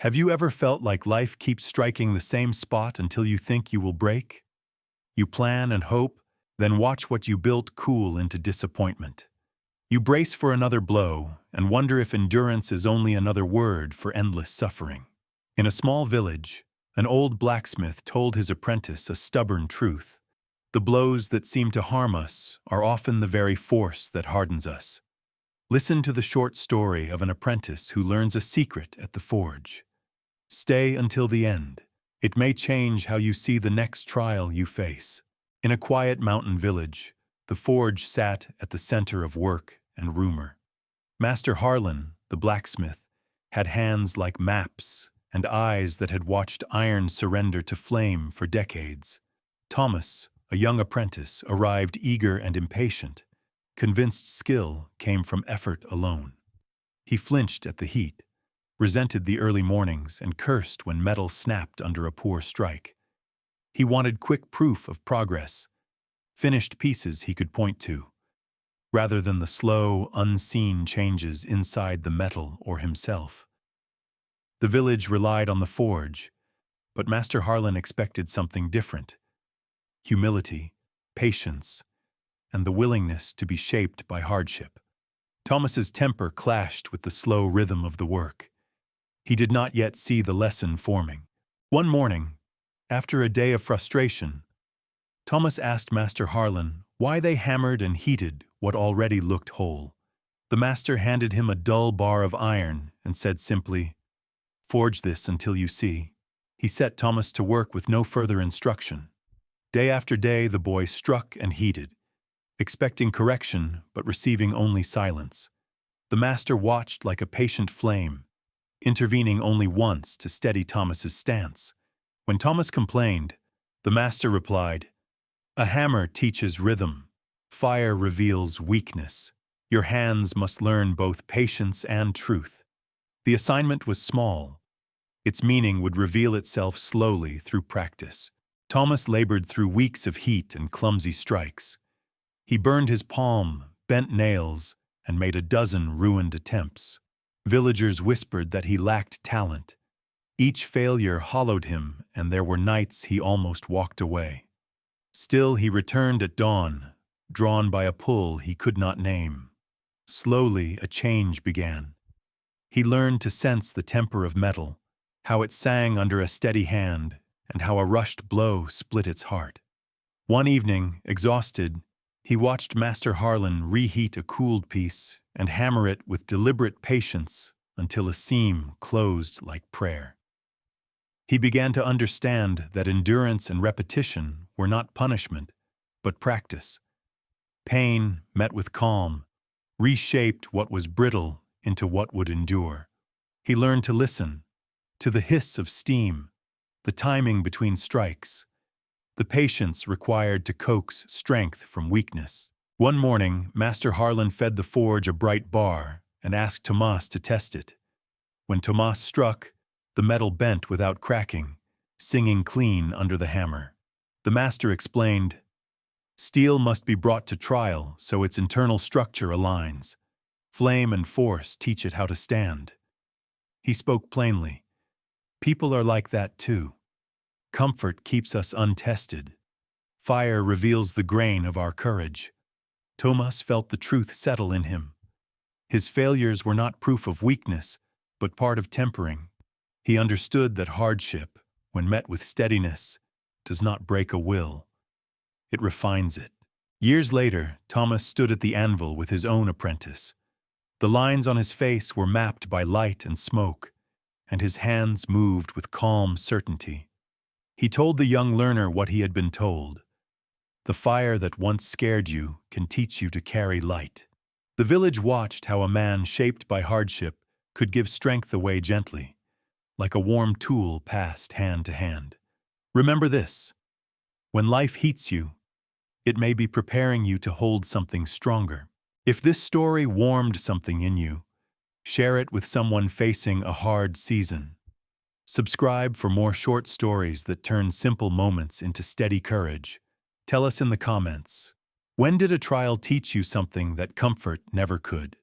Have you ever felt like life keeps striking the same spot until you think you will break? You plan and hope, then watch what you built cool into disappointment. You brace for another blow and wonder if endurance is only another word for endless suffering. In a small village, an old blacksmith told his apprentice a stubborn truth. The blows that seem to harm us are often the very force that hardens us. Listen to the short story of an apprentice who learns a secret at the forge. Stay until the end. It may change how you see the next trial you face. In a quiet mountain village, the forge sat at the center of work and rumor. Master Harlan, the blacksmith, had hands like maps and eyes that had watched iron surrender to flame for decades. Thomas, a young apprentice, arrived eager and impatient, convinced skill came from effort alone. He flinched at the heat, resented the early mornings, and cursed when metal snapped under a poor strike. He wanted quick proof of progress, finished pieces he could point to, rather than the slow, unseen changes inside the metal or himself. The village relied on the forge, but Master Harlan expected something different: humility, patience, and the willingness to be shaped by hardship. Thomas's temper clashed with the slow rhythm of the work. He did not yet see the lesson forming. One morning, after a day of frustration, Thomas asked Master Harlan why they hammered and heated what already looked whole. The master handed him a dull bar of iron and said simply, "Forge this until you see." He set Thomas to work with no further instruction. Day after day the boy struck and heated, expecting correction but receiving only silence. The master watched like a patient flame, intervening only once to steady Thomas's stance. When Thomas complained, the master replied, "A hammer teaches rhythm. Fire reveals weakness. Your hands must learn both patience and truth." The assignment was small. Its meaning would reveal itself slowly through practice. Thomas labored through weeks of heat and clumsy strikes. He burned his palm, bent nails, and made a dozen ruined attempts. Villagers whispered that he lacked talent. Each failure hollowed him, and there were nights he almost walked away. Still, he returned at dawn, drawn by a pull he could not name. Slowly, a change began. He learned to sense the temper of metal, how it sang under a steady hand, and how a rushed blow split its heart. One evening, exhausted, he watched Master Harlan reheat a cooled piece and hammer it with deliberate patience until a seam closed like prayer. He began to understand that endurance and repetition were not punishment, but practice. Pain, met with calm, reshaped what was brittle into what would endure. He learned to listen, to the hiss of steam, the timing between strikes, the patience required to coax strength from weakness. One morning, Master Harlan fed the forge a bright bar and asked Tomas to test it. When Tomas struck, the metal bent without cracking, singing clean under the hammer. The master explained, "Steel must be brought to trial so its internal structure aligns. Flame and force teach it how to stand." He spoke plainly. People are like that too. Comfort keeps us untested. Fire reveals the grain of our courage. Tomas felt the truth settle in him. His failures were not proof of weakness, but part of tempering. He understood that hardship, when met with steadiness, does not break a will. It refines it. Years later, Thomas stood at the anvil with his own apprentice. The lines on his face were mapped by light and smoke, and his hands moved with calm certainty. He told the young learner what he had been told. The fire that once scared you can teach you to carry light. The village watched how a man shaped by hardship could give strength away gently, like a warm tool passed hand to hand. Remember this: when life heats you, it may be preparing you to hold something stronger. If this story warmed something in you, share it with someone facing a hard season. Subscribe for more short stories that turn simple moments into steady courage. Tell us in the comments, when did a trial teach you something that comfort never could?